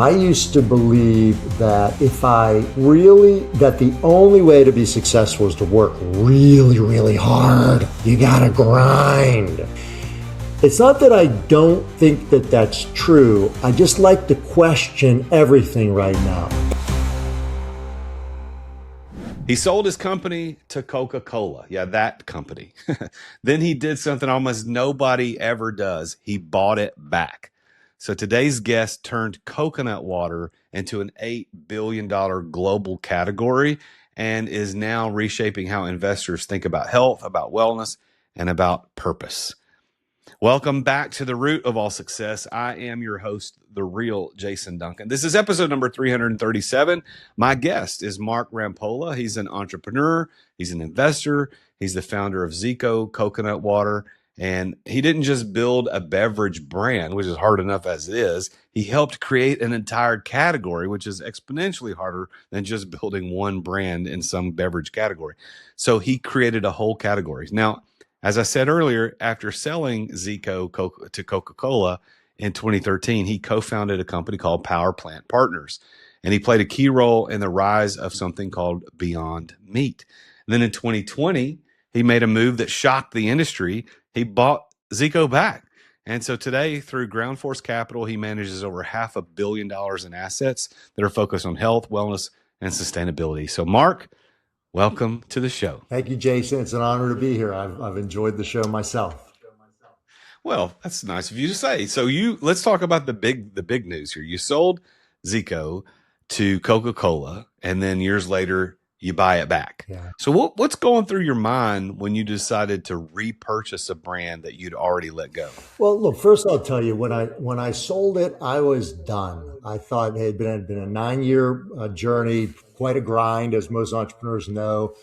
I used to believe that that the only way to be successful is to work really, really hard. You gotta grind. It's not that I don't think that that's true. I just like to question everything right now. He sold his company to Coca-Cola. Yeah, that company. Then he did something almost nobody ever does. He bought it back. So today's guest turned coconut water into an $8 billion global category and is now reshaping how investors think about health, about wellness, and about purpose. Welcome back to The Root of All Success. I am your host, the real Jason Duncan. This is episode number 337. My guest is Mark Rampolla. He's an entrepreneur. He's an investor. He's the founder of ZICO Coconut Water. And he didn't just build a beverage brand, which is hard enough as it is. He helped create an entire category, which is exponentially harder than just building one brand in some beverage category. So he created a whole category. Now, as I said earlier, after selling ZICO to Coca-Cola in 2013, he co-founded a company called Power Plant Partners, and he played a key role in the rise of something called Beyond Meat. And then in 2020, he made a move that shocked the industry. He bought ZICO back. And so today, through Ground Force Capital, he manages over $500 million in assets that are focused on health, wellness, and sustainability. So, Mark, welcome to the show. Thank you, Jason. It's an honor to be here. I've enjoyed the show myself. Well, that's nice of you to say. So let's talk about the big news here. You sold ZICO to Coca-Cola, and then years later you buy it back. Yeah. So what's going through your mind when you decided to repurchase a brand that you'd already let go? Well, look, first I'll tell you, when I sold it, I was done. I thought it had been a 9-year journey, quite a grind, as most entrepreneurs know.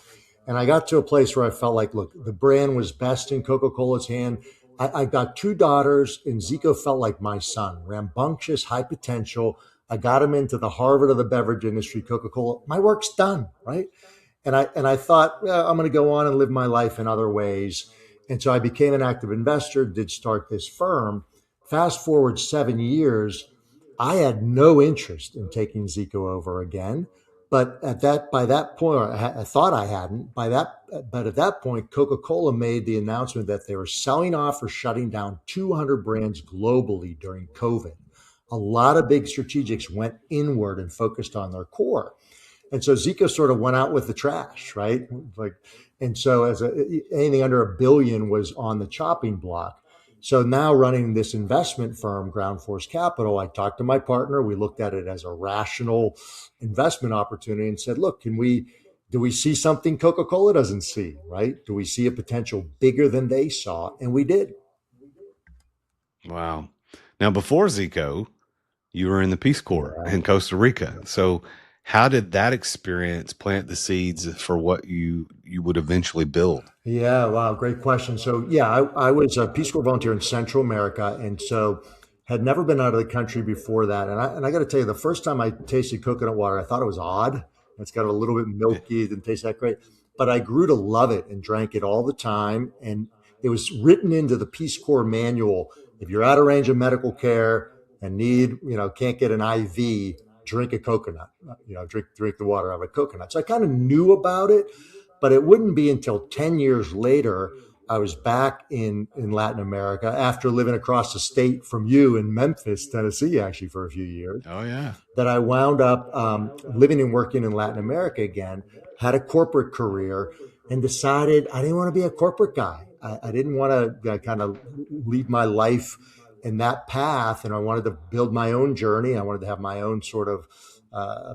And I got to a place where I felt like, look, the brand was best in Coca-Cola's hand. I got 2 daughters, and ZICO felt like my son, rambunctious, high potential. I got him into the Harvard of the beverage industry, Coca-Cola. My work's done, right? And I thought, well, I'm going to go on and live my life in other ways. And so I became an active investor, did start this firm. Fast forward 7 years, I had no interest in taking ZICO over again. But by that point, I thought I hadn't. But at that point, Coca-Cola made the announcement that they were selling off or shutting down 200 brands globally during COVID. A lot of big strategics went inward and focused on their core. And so ZICO sort of went out with the trash, right? And so anything under $1 billion was on the chopping block. So now running this investment firm, Ground Force Capital, I talked to my partner. We looked at it as a rational investment opportunity and said, look, do we see something Coca-Cola doesn't see, right? Do we see a potential bigger than they saw? And we did. Wow. Now, before ZICO, you were in the Peace Corps in Costa Rica. So how did that experience plant the seeds for what you would eventually build? Yeah, wow, great question. So yeah, I was a Peace Corps volunteer in Central America, and so had never been out of the country before that. And I got to tell you, the first time I tasted coconut water, I thought it was odd. It's got a little bit milky, it didn't taste that great. But I grew to love it and drank it all the time. And it was written into the Peace Corps manual. If you're out of range of medical care and can't get an IV, drink a coconut, drink the water out of a coconut. So I kind of knew about it, but it wouldn't be until 10 years later, I was back in Latin America after living across the state from you in Memphis, Tennessee, actually for a few years. Oh, yeah. That I wound up living and working in Latin America again, had a corporate career, and decided I didn't want to be a corporate guy. I didn't want to kind of lead my life in that path, and I wanted to build my own journey. I wanted to have my own sort of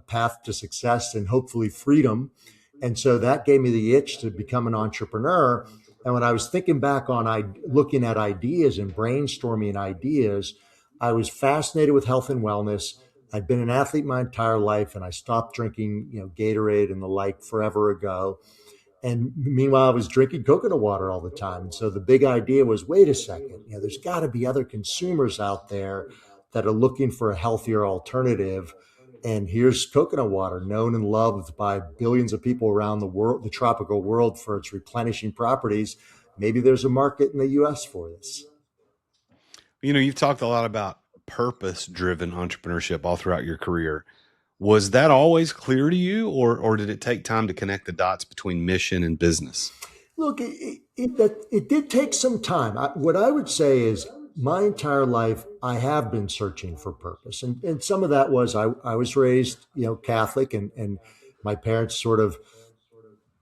path to success and hopefully freedom. And so that gave me the itch to become an entrepreneur. And when I was thinking back on looking at ideas and brainstorming ideas, I was fascinated with health and wellness. I'd been an athlete my entire life, and I stopped drinking, Gatorade and the like forever ago. And meanwhile, I was drinking coconut water all the time. And so the big idea was, wait a second, there's got to be other consumers out there that are looking for a healthier alternative. And here's coconut water, known and loved by billions of people around the world, the tropical world, for its replenishing properties. Maybe there's a market in the U.S. for this. You've talked a lot about purpose driven entrepreneurship all throughout your career. Was that always clear to you, or did it take time to connect the dots between mission and business? Look, it did take some time. What I would say is my entire life, I have been searching for purpose. And some of that was I was raised, Catholic, and my parents sort of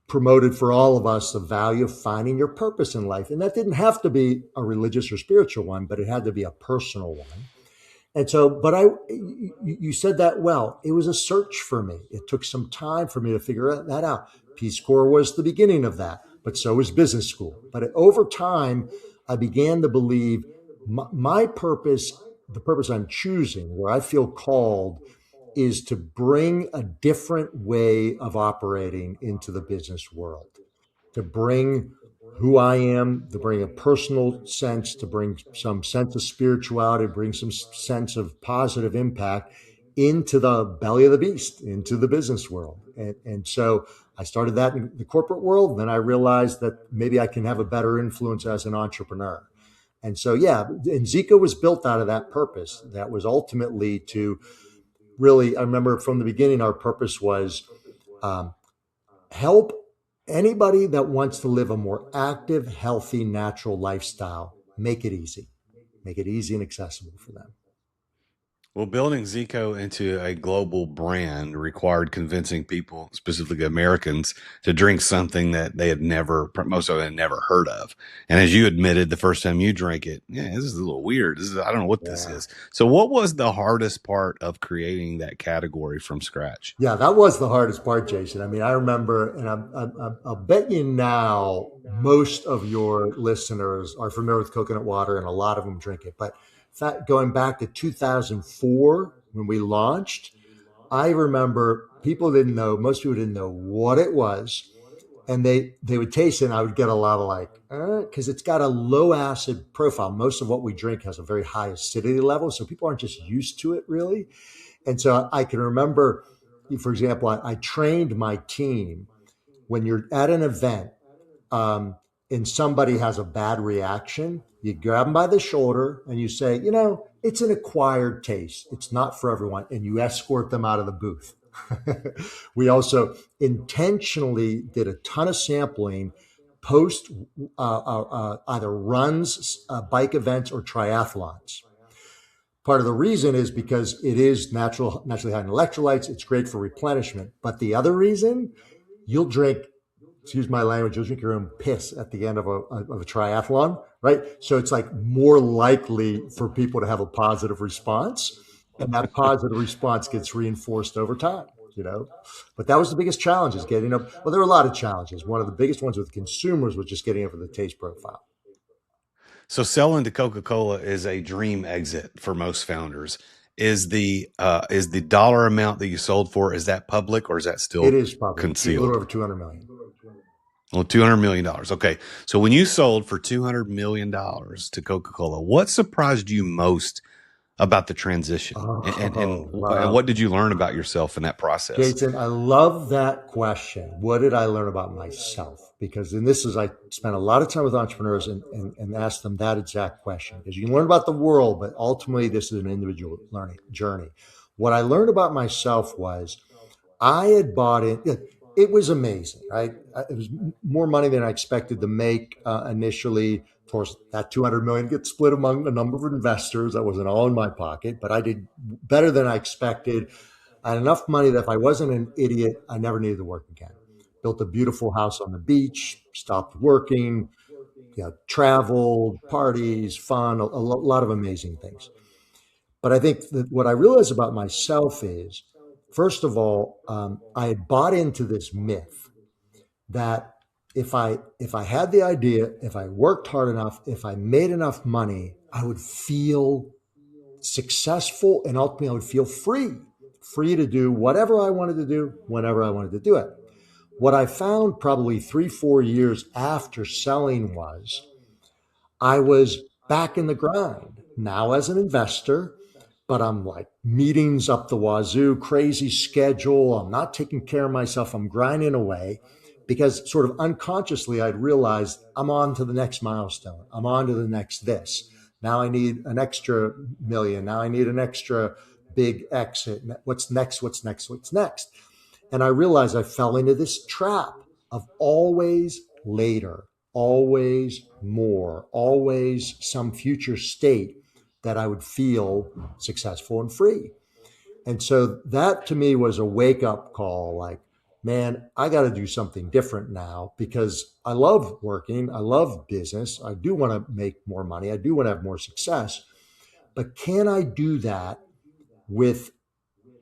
promoted for all of us the value of finding your purpose in life. And that didn't have to be a religious or spiritual one, but it had to be a personal one. And so, but you said that well. It was a search for me. It took some time for me to figure that out. Peace Corps was the beginning of that, but so was business school. But over time, I began to believe my purpose, the purpose I'm choosing, where I feel called, is to bring a different way of operating into the business world, to bring who I am, to bring a personal sense, to bring some sense of spirituality, bring some sense of positive impact into the belly of the beast, into the business world. And so I started that in the corporate world. Then I realized that maybe I can have a better influence as an entrepreneur. And so, yeah, and ZICO was built out of that purpose. That was ultimately to really, I remember from the beginning, our purpose was help anybody that wants to live a more active, healthy, natural lifestyle. Make it easy and accessible for them. Well, building Zico into a global brand required convincing people, specifically Americans, to drink something that they had most of them had never heard of. And as you admitted, the first time you drank it, yeah, this is a little weird. I don't know what this is. So what was the hardest part of creating that category from scratch? Yeah, that was the hardest part, Jason. I mean, I remember, and I'll bet you now most of your listeners are familiar with coconut water, and a lot of them drink it. But going back to 2004 when we launched, I remember most people didn't know what it was. And they would taste it, and I would get a lot of like, because it's got a low acid profile. Most of what we drink has a very high acidity level. So people aren't just used to it really. And so I can remember, for example, I trained my team when you're at an event and somebody has a bad reaction, you grab them by the shoulder and you say, it's an acquired taste. It's not for everyone. And you escort them out of the booth. We also intentionally did a ton of sampling post either runs, bike events, or triathlons. Part of the reason is because it is naturally high in electrolytes. It's great for replenishment. But the other reason, you'll drink, excuse my language, you'll drink your own piss at the end of a triathlon, right? So it's like more likely for people to have a positive response. And that positive response gets reinforced over time, But that was the biggest challenge, is getting up. Well, there were a lot of challenges. One of the biggest ones with consumers was just getting over the taste profile. So selling to Coca-Cola is a dream exit for most founders. Is the dollar amount that you sold for, is that public, or is that still It is public. concealed? A little over 200 million. Well, $200 million. Okay. So when you sold for $200 million to Coca-Cola, what surprised you most about the transition? And what did you learn about yourself in that process? Jason, I love that question. What did I learn about myself? Because I spent a lot of time with entrepreneurs and asked them that exact question. Because you can learn about the world, but ultimately this is an individual learning journey. What I learned about myself was I had bought in. It was amazing, right? It was more money than I expected to make initially. Of course, that 200 million gets split among a number of investors. That wasn't all in my pocket, but I did better than I expected. I had enough money that if I wasn't an idiot, I never needed to work again. Built a beautiful house on the beach, stopped working, traveled, parties, fun, a lot of amazing things. But I think that what I realized about myself is, first of all, I had bought into this myth that if I had the idea, if I worked hard enough, if I made enough money, I would feel successful, and ultimately I would feel free to do whatever I wanted to do, whenever I wanted to do it. What I found probably 3-4 years after selling was I was back in the grind, now as an investor, but I'm like meetings up the wazoo, crazy schedule. I'm not taking care of myself. I'm grinding away because sort of unconsciously I'd realized I'm on to the next milestone. I'm on to the next this. Now I need an extra million. Now I need an extra big exit. What's next? What's next? What's next? And I realized I fell into this trap of always later, always more, always some future state that I would feel successful and free. And so that to me was a wake up call like, man, I got to do something different now because I love working. I love business. I do want to make more money. I do want to have more success. But can I do that with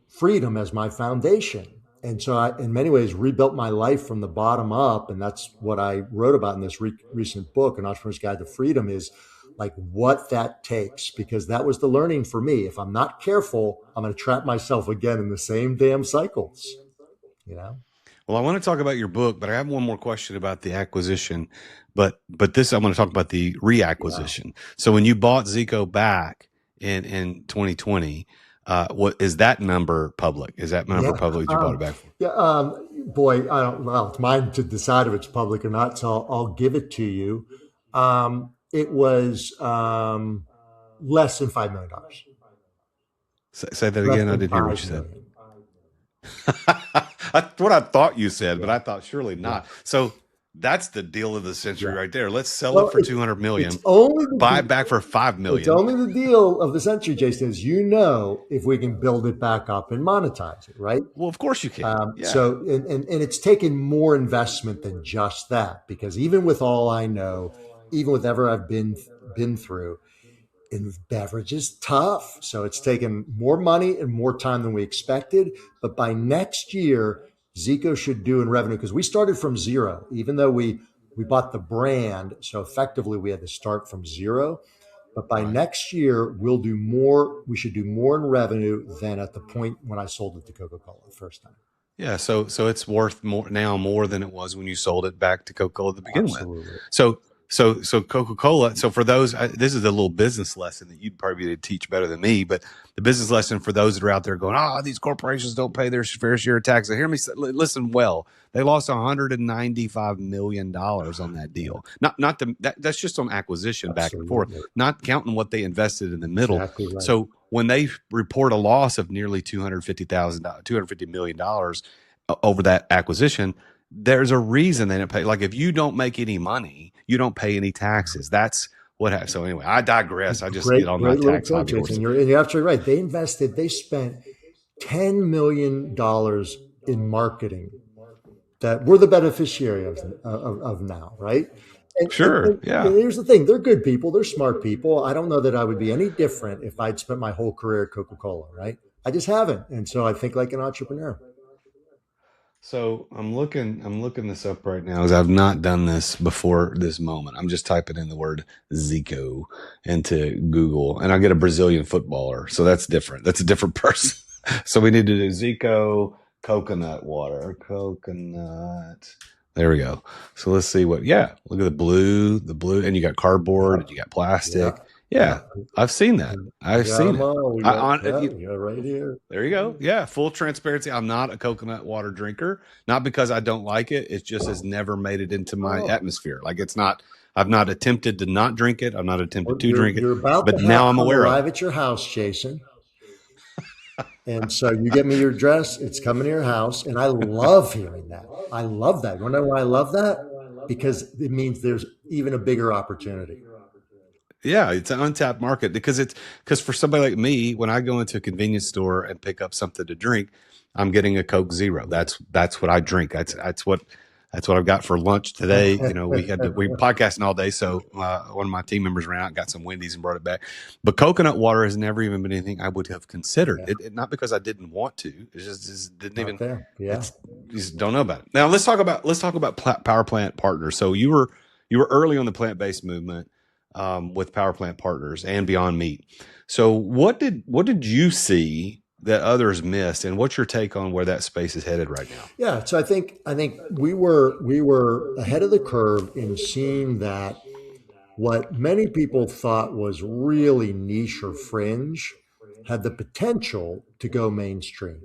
freedom as my foundation? And so I, in many ways, rebuilt my life from the bottom up. And that's what I wrote about in this recent book, An Entrepreneur's Guide to Freedom, is like what that takes, because that was the learning for me. If I'm not careful, I'm going to trap myself again in the same damn cycles, you know? Well, I want to talk about your book, but I have one more question about the acquisition. But this, I want to talk about the reacquisition. Yeah. So when you bought ZICO back in 2020, what is that number public? Is that number public that you bought it back for? Yeah, boy, I don't. Well, it's mine to decide if it's public or not. So I'll give it to you. It was less than $5 million. Say that again. I didn't hear what you said. That's what I thought you said, but I thought surely not. Yeah. So that's the deal of the century right there. Let's sell it for $200 million. Buy it back for $5 million. It's only the deal of the century, Jason, is if we can build it back up and monetize it, right? Well, of course you can. So, and it's taken more investment than just that, because even with all I know, even with ever I've been through, in beverage is tough. So it's taken more money and more time than we expected. But by next year, ZICO should do in revenue, because we started from zero, even though we bought the brand. So effectively we had to start from zero. But by next year, we should do more in revenue than at the point when I sold it to Coca-Cola the first time. Yeah. So it's worth more than it was when you sold it back to Coca-Cola to begin with. So Coca-Cola. So for those, this is a little business lesson that you'd probably teach better than me, but the business lesson for those that are out there going, these corporations don't pay their fair share of taxes. Hear me, listen well. They lost $195 million on that deal. That's just on acquisition. Absolutely. Back and forth, not counting what they invested in the middle. Exactly right. So when they report a loss of nearly $250 million over that acquisition, there's a reason they didn't pay. Like if you don't make any money, you don't pay any taxes. That's what happens. So anyway, I digress. I just get on my tax hobby horse. And you're absolutely right. They spent $10 million in marketing that we're the beneficiary of now, right? And here's the thing. They're good people. They're smart people. I don't know that I would be any different if I'd spent my whole career at Coca-Cola, right? I just haven't. And so I think like an entrepreneur. So I'm looking this up right now, because I've not done this before this moment. I'm just typing in the word ZICO into Google, and I get a Brazilian footballer. So that's different. That's a different person. So we need to do ZICO Coconut Water. Coconut. There we go. So let's see look at the blue, and you got cardboard, and you got plastic. Yeah, I've seen that. I've seen it. Right here. There you go. Yeah, full transparency. I'm not a coconut water drinker, not because I don't like it. It just has never made it into my atmosphere. Like it's not. I've not attempted to not drink it. I've not attempted to drink it. But now I'm aware of it. Arrive at your house, Jason. And so you get me your address. It's coming to your house, and I love hearing that. I love that. You want to know why I love that? Because it means there's even a bigger opportunity. Yeah, it's an untapped market, because for somebody like me, when I go into a convenience store and pick up something to drink, I'm getting a Coke Zero. That's what I drink. That's what I've got for lunch today. We podcasting all day, so one of my team members ran out and got some Wendy's and brought it back. But coconut water has never even been anything I would have considered. It not because I didn't want to. It just didn't even. You just don't know about it. Now let's talk about power plant partners. So you were early on the plant-based movement. With Power Plant Partners and Beyond Meat. So what did you see that others missed, and what's your take on where that space is headed right now? Yeah, so I think we were ahead of the curve in seeing that what many people thought was really niche or fringe had the potential to go mainstream.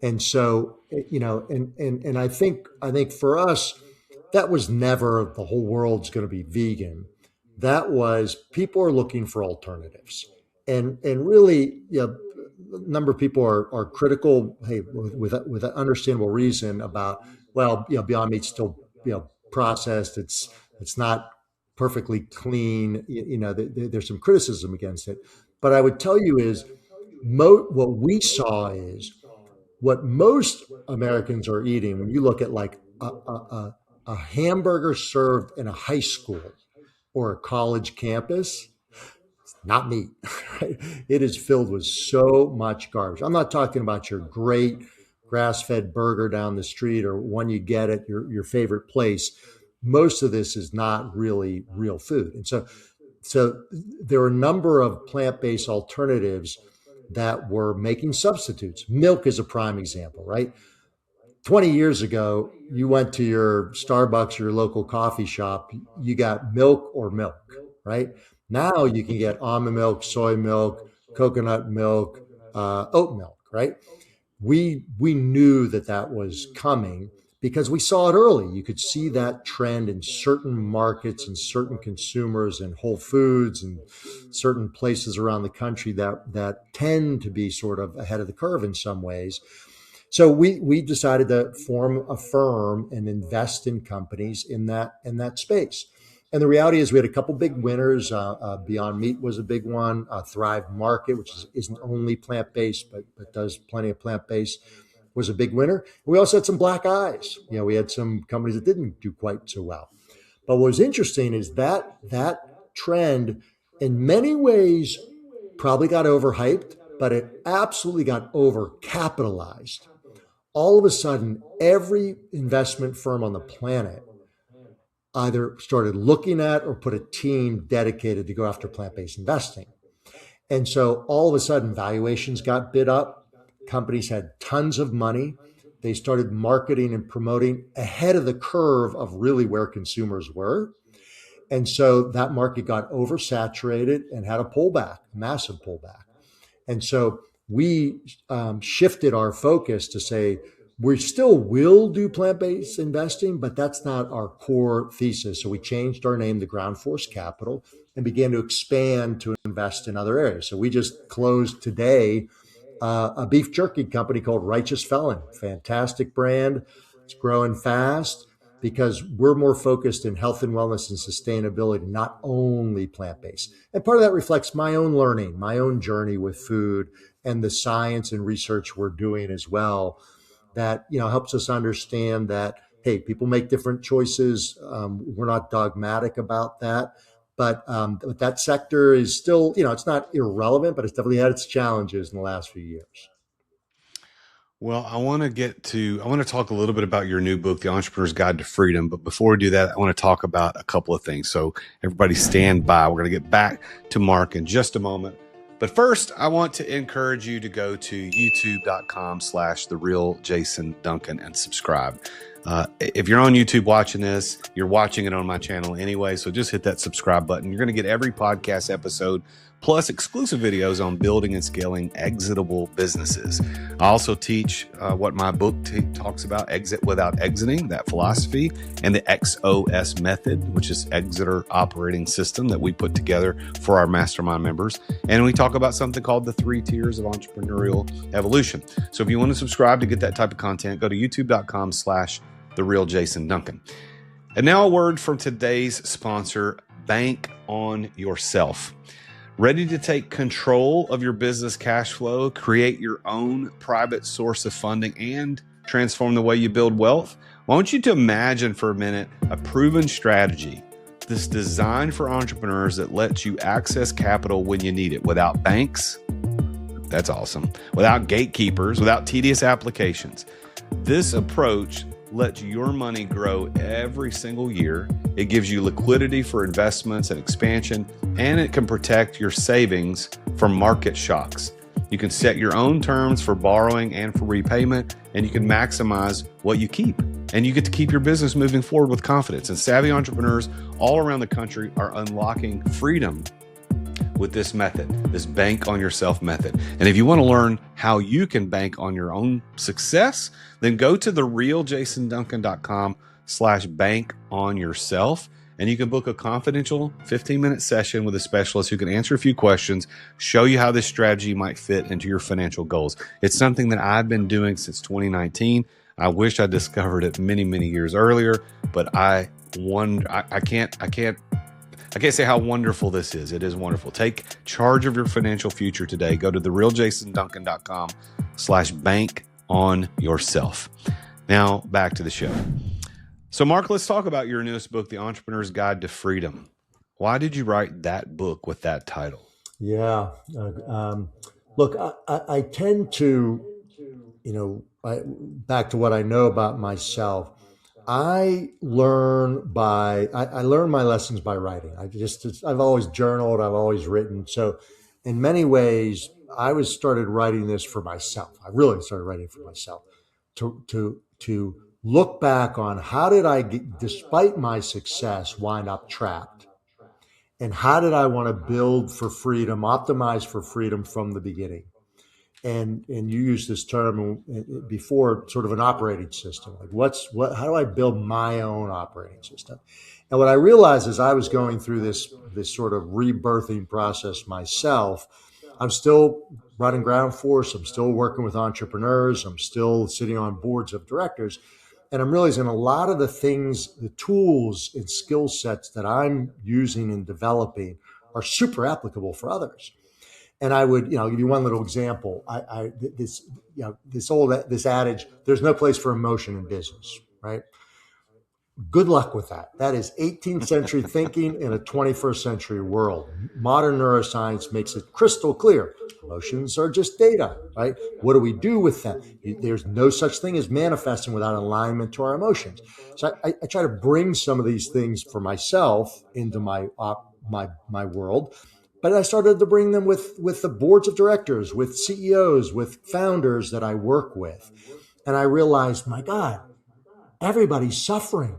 And so, and I think for us, that was never the whole world's going to be vegan. that was people are looking for alternatives. And really, a number of people are critical, hey, with an understandable reason about, well, Beyond Meat's still, processed. It's not perfectly clean. There's some criticism against it. But I would tell you is what we saw is what most Americans are eating. When you look at like a hamburger served in a high school or a college campus, not meat. Right? It is filled with so much garbage. I'm not talking about your great grass-fed burger down the street or one you get at your favorite place. Most of this is not really real food. And so there are a number of plant-based alternatives that were making substitutes. Milk is a prime example, right? 20 years ago, you went to your Starbucks or your local coffee shop, you got milk or milk, right? Now you can get almond milk, soy milk, coconut milk, oat milk, right? We knew that was coming because we saw it early. You could see that trend in certain markets and certain consumers and Whole Foods and certain places around the country that tend to be sort of ahead of the curve in some ways. So we decided to form a firm and invest in companies in that space. And the reality is we had a couple big winners. Beyond Meat was a big one. Thrive Market, which isn't only plant-based, but does plenty of plant-based, was a big winner. We also had some black eyes. We had some companies that didn't do quite so well. But what was interesting is that trend in many ways probably got overhyped, but it absolutely got overcapitalized. All of a sudden, every investment firm on the planet either started looking at or put a team dedicated to go after plant-based investing. And so all of a sudden, valuations got bid up. Companies had tons of money. They started marketing and promoting ahead of the curve of really where consumers were. And so that market got oversaturated and had a pullback, a massive pullback. And so we shifted our focus to say, we still will do plant-based investing, but that's not our core thesis. So we changed our name to Ground Force Capital and began to expand to invest in other areas. So we just closed today a beef jerky company called Righteous Felon. Fantastic brand. It's growing fast because we're more focused in health and wellness and sustainability, not only plant-based. And part of that reflects my own learning, my own journey with food, and the science and research we're doing as well. That helps us understand that, hey, people make different choices. We're not dogmatic about that, but that sector is still, it's not irrelevant, but it's definitely had its challenges in the last few years. Well, I want to talk a little bit about your new book, The Entrepreneur's Guide to Freedom. But before we do that, I want to talk about a couple of things. So everybody stand by. We're going to get back to Mark in just a moment. But first, I want to encourage you to go to youtube.com/TheRealJasonDuncan and subscribe. If you're on YouTube watching this, you're watching it on my channel anyway. So just hit that subscribe button. You're going to get every podcast episode plus exclusive videos on building and scaling exitable businesses. I also teach what my book talks about, Exit Without Exiting, that philosophy, and the XOS method, which is Exeter Operating System that we put together for our mastermind members. And we talk about something called the 3 tiers of entrepreneurial evolution. So if you want to subscribe to get that type of content, go to youtube.com/TheRealJasonDuncan. And now a word from today's sponsor, Bank on Yourself. Ready to take control of your business cash flow, create your own private source of funding, and transform the way you build wealth? I want you to imagine for a minute a proven strategy that's designed for entrepreneurs that lets you access capital when you need it without banks. That's awesome. Without gatekeepers, without tedious applications. This approach lets your money grow every single year. It gives you liquidity for investments and expansion, and it can protect your savings from market shocks. You can set your own terms for borrowing and for repayment, and you can maximize what you keep. And you get to keep your business moving forward with confidence. And savvy entrepreneurs all around the country are unlocking freedom with this method, this bank on yourself method. And if you want to learn how you can bank on your own success, then go to therealjasonduncan.com/bank on yourself And you can book a confidential 15-minute session with a specialist who can answer a few questions, show you how this strategy might fit into your financial goals. It's something that I've been doing since 2019. I wish I discovered it many, many years earlier, but I can't say how wonderful this is. It is wonderful. Take charge of your financial future today. Go to therealjasonduncan.com/bank on yourself. Now back to the show. So Mark, let's talk about your newest book, The Entrepreneur's Guide to Freedom. Why did you write that book with that title? Yeah. Look, I tend to, back to what I know about myself. I learn I learn my lessons by writing. I've always journaled. I've always written. So in many ways, I started writing this for myself. I really started writing for myself to look back on how did I, despite my success, wind up trapped, and how did I want to build for freedom, optimize for freedom from the beginning. And you used this term before, sort of an operating system. Like how do I build my own operating system? And what I realized as I was going through this sort of rebirthing process myself, I'm still running ground force. I'm still working with entrepreneurs. I'm still sitting on boards of directors. And I'm realizing a lot of the things, the tools and skill sets that I'm using and developing are super applicable for others. And I would, I'll give you one little example. This adage, there's no place for emotion in business, right? Good luck with that. That is 18th century thinking in a 21st century world. Modern neuroscience makes it crystal clear. Emotions are just data, right? What do we do with them? There's no such thing as manifesting without alignment to our emotions. So I try to bring some of these things for myself into my world. But I started to bring them with the boards of directors, with CEOs, with founders that I work with. And I realized, my God, everybody's suffering.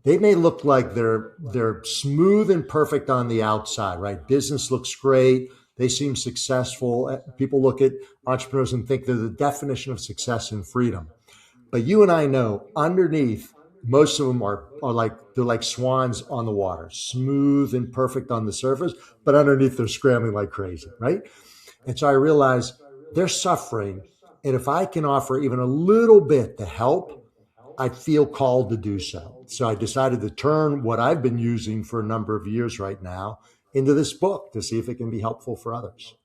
They may look like they're smooth and perfect on the outside, right? Business looks great. They seem successful. People look at entrepreneurs and think they're the definition of success and freedom. But you and I know underneath, most of them are they're like swans on the water, smooth and perfect on the surface, but underneath they're scrambling like crazy, right? And so I realized they're suffering. And if I can offer even a little bit to help, I feel called to do so. So I decided to turn what I've been using for a number of years right now into this book to see if it can be helpful for others.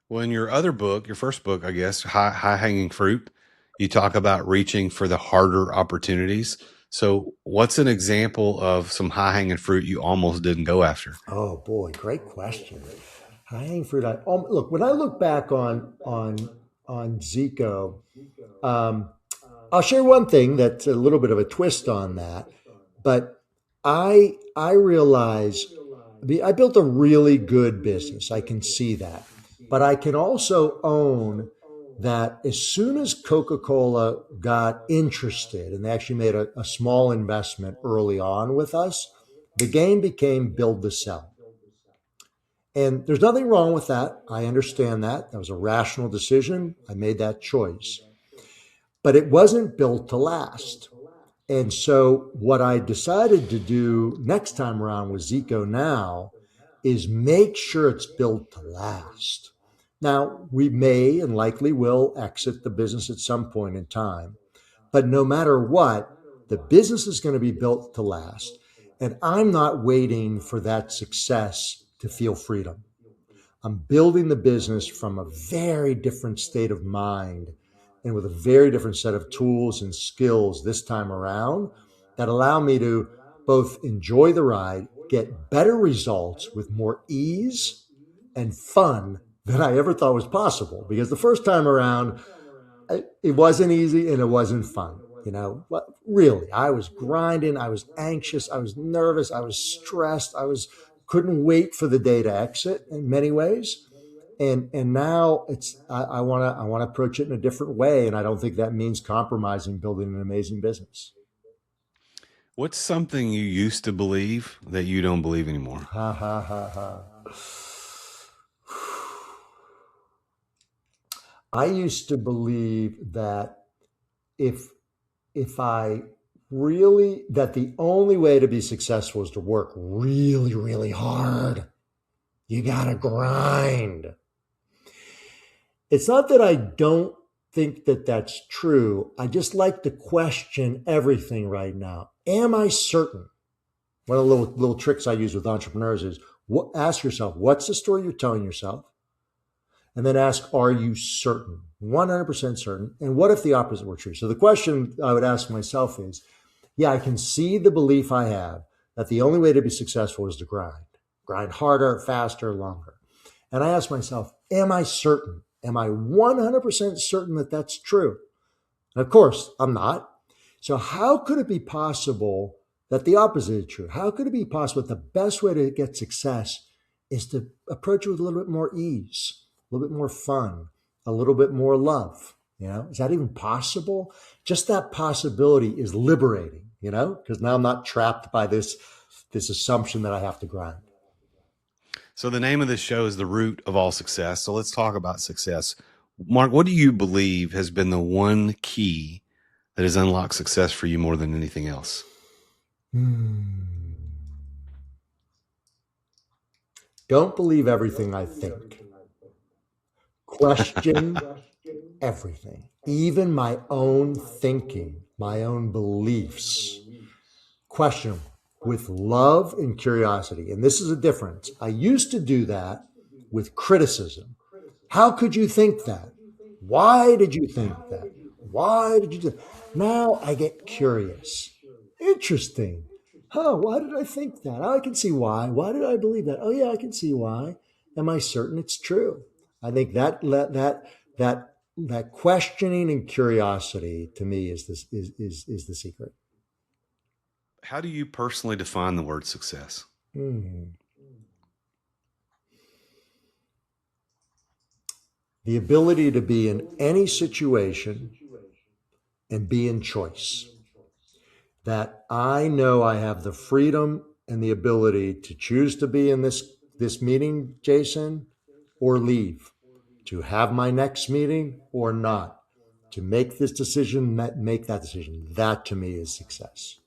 Well, in your other book, your first book, I guess, High Hanging Fruit, you talk about reaching for the harder opportunities. So what's an example of some high hanging fruit you almost didn't go after? Oh boy, great question. High hanging fruit. Look, when I look back on ZICO, I'll share one thing that's a little bit of a twist on that, but I realize I built a really good business. I can see that, but I can also own that as soon as Coca-Cola got interested, and they actually made a small investment early on with us, the game became build to sell. And there's nothing wrong with that. I understand that. That was a rational decision. I made that choice. But it wasn't built to last. And so what I decided to do next time around with ZICO now is make sure it's built to last. Now, we may and likely will exit the business at some point in time, but no matter what, the business is going to be built to last. And I'm not waiting for that success to feel freedom. I'm building the business from a very different state of mind and with a very different set of tools and skills this time around that allow me to both enjoy the ride, get better results with more ease and fun than I ever thought was possible. Because the first time around, it wasn't easy and it wasn't fun. Really, I was grinding. I was anxious. I was nervous. I was stressed. Couldn't wait for the day to exit in many ways. And now I want to approach it in a different way. And I don't think that means compromising building an amazing business. What's something you used to believe that you don't believe anymore? Ha ha ha ha. I used to believe that if I Really, that the only way to be successful is to work really, really hard. You got to grind. It's not that I don't think that that's true. I just like to question everything right now. Am I certain? One of the little tricks I use with entrepreneurs is ask yourself, what's the story you're telling yourself? And then ask, are you certain? 100% certain. And what if the opposite were true? So the question I would ask myself is, yeah, I can see the belief I have that the only way to be successful is to grind harder, faster, longer. And I ask myself, am I certain? Am I 100% certain that that's true? And of course, I'm not. So how could it be possible that the opposite is true? How could it be possible that the best way to get success is to approach it with a little bit more ease, a little bit more fun, a little bit more love? Is that even possible? Just that possibility is liberating, because now I'm not trapped by this assumption that I have to grind. So the name of this show is The Root of All Success. So let's talk about success. Mark, what do you believe has been the one key that has unlocked success for you more than anything else? Don't believe everything I think. Question everything, even my own thinking, my own beliefs. Question with love and curiosity. And this is a difference. I used to do that with criticism. How could you think that? Why did you think that? Why did you do that? Now I get curious. Interesting. Why did I think that? Oh, I can see why. Why did I believe that? Oh, yeah, I can see why. Am I certain it's true? I think that questioning and curiosity to me is the secret. How do you personally define the word success? The ability to be in any situation and be in choice. That I know I have the freedom and the ability to choose to be in this meeting, Jason, or leave, to have my next meeting or not, to make this decision, make that decision. That to me is success.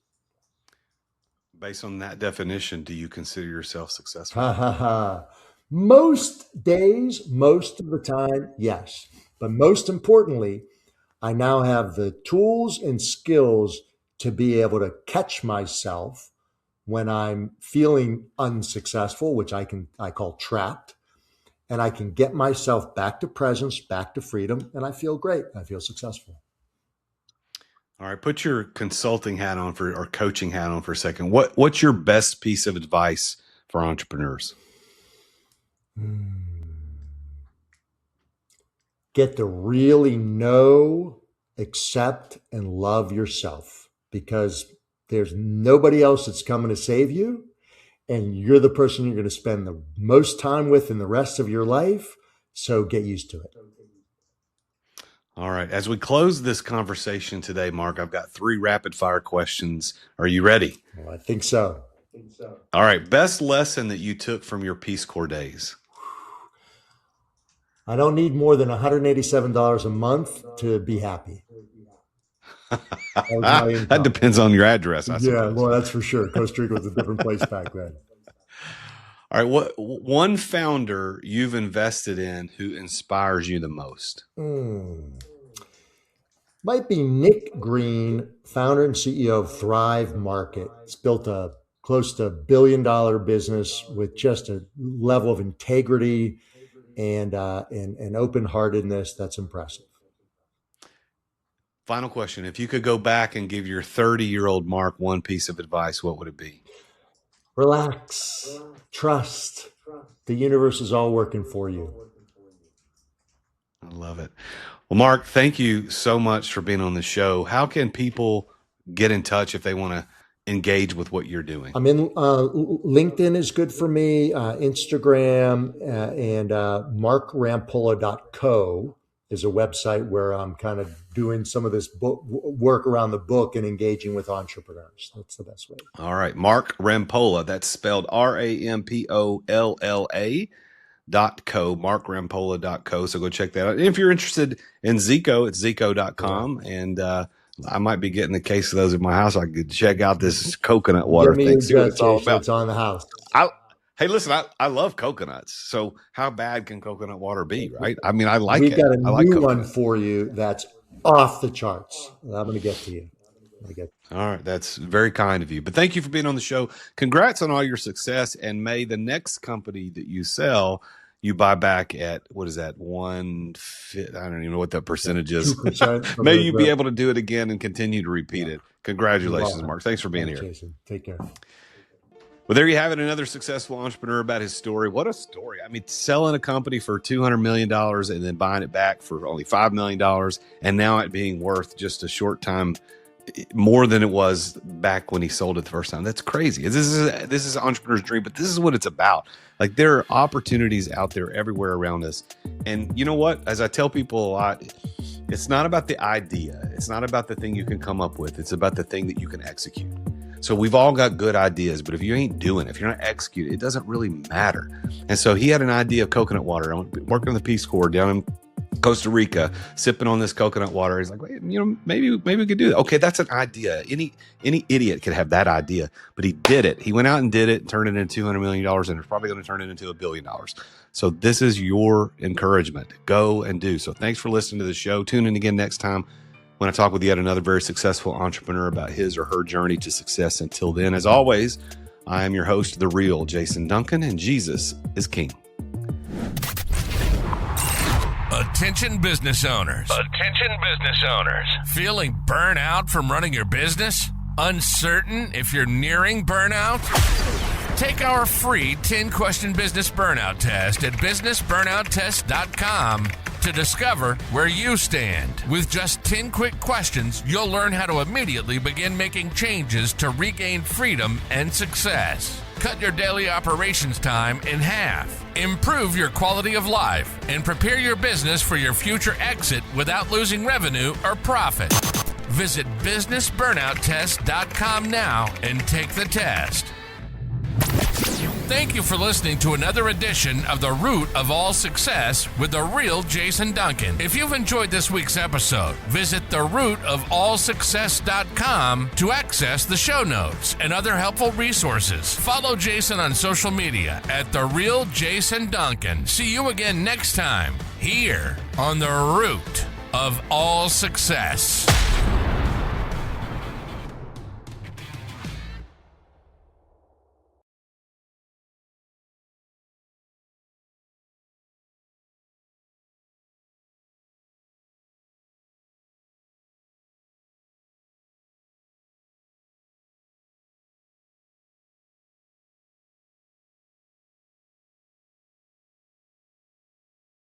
Based on that definition, do you consider yourself successful? Most days, most of the time, yes. But most importantly, I now have the tools and skills to be able to catch myself when I'm feeling unsuccessful, which I call trapped, and I can get myself back to presence, back to freedom, and I feel great. I feel successful. All right, put your consulting hat on or coaching hat on for a second. What's your best piece of advice for entrepreneurs? Get to really know, accept, and love yourself, because there's nobody else that's coming to save you, and you're the person you're going to spend the most time with in the rest of your life. So get used to it. All right. As we close this conversation today, Mark, I've got 3 rapid fire questions. Are you ready? Well, I think so. All right. Best lesson that you took from your Peace Corps days? I don't need more than $187 a month to be happy. That depends on your address, I suppose. Yeah, well, that's for sure. Costa Rica was a different place back then. All right. What one founder you've invested in who inspires you the most? Might be Nick Green, founder and CEO of Thrive Market. It's built a close to $1 billion business with just a level of integrity and open-heartedness that's impressive. Final question. If you could go back and give your 30-year-old Mark one piece of advice, what would it be? Relax. Trust. The universe is all working for you. I love it. Well, Mark, thank you so much for being on the show. How can people get in touch if they want to engage with what you're doing? I'm in LinkedIn is good for me, Instagram, and markrampolla.co is a website where I'm kind of doing some of this work around the book and engaging with entrepreneurs. That's the best way. All right. Mark Rampolla. That's spelled RAMPOLLA.co, markrampolla.co. So go check that out. And if you're interested in ZICO, it's ZICO.com. And I might be getting a case of those in my house. I could check out this coconut water Give me thing, your see what it's all Jason. about. It's on the house. Hey, listen, I love coconuts. So how bad can coconut water be, right? I mean, I like We've it. got a I like new coconut. one for you that's off the charts. I'm going to get to you. All right. That's very kind of you. But thank you for being on the show. Congrats on all your success. And may the next company that you sell, you buy back at, what is that, 1/5? I don't even know what that percentage is. 2%. May you be able to do it again and continue to repeat it. Congratulations, Mark. Thanks for being here. Jason. Take care. Well, there you have it. Another successful entrepreneur about his story. What a story. I mean, selling a company for $200 million and then buying it back for only $5 million. And now it being worth just a short time more than it was back when he sold it the first time. That's crazy. This is an entrepreneur's dream, but this is what it's about. Like, there are opportunities out there everywhere around us. And you know what? As I tell people a lot, it's not about the idea. It's not about the thing you can come up with. It's about the thing that you can execute. So we've all got good ideas, but if you ain't doing it, if you're not executing, it doesn't really matter. And so he had an idea of coconut water. I'm working on the Peace Corps down in Costa Rica, sipping on this coconut water. He's like, wait, maybe we could do that. Okay, that's an idea. Any idiot could have that idea, but he did it. He went out and did it, and turned it into $200 million, and it's probably going to turn it into $1 billion. So this is your encouragement. Go and do. So thanks for listening to the show. Tune in again next time when I talk with yet another very successful entrepreneur about his or her journey to success. Until then, as always, I am your host, The Real Jason Duncan, and Jesus is King. Attention business owners. Attention business owners. Feeling burnout from running your business? Uncertain if you're nearing burnout? Take our free 10-question business burnout test at businessburnouttest.com to discover where you stand. With just 10 quick questions, you'll learn how to immediately begin making changes to regain freedom and success. Cut your daily operations time in half. Improve your quality of life and prepare your business for your future exit without losing revenue or profit. Visit businessburnouttest.com now and take the test. Thank you for listening to another edition of The Root of All Success with the real Jason Duncan. If you've enjoyed this week's episode, visit therootofallsuccess.com to access the show notes and other helpful resources. Follow Jason on social media at The Real Jason Duncan. See you again next time here on The Root of All Success.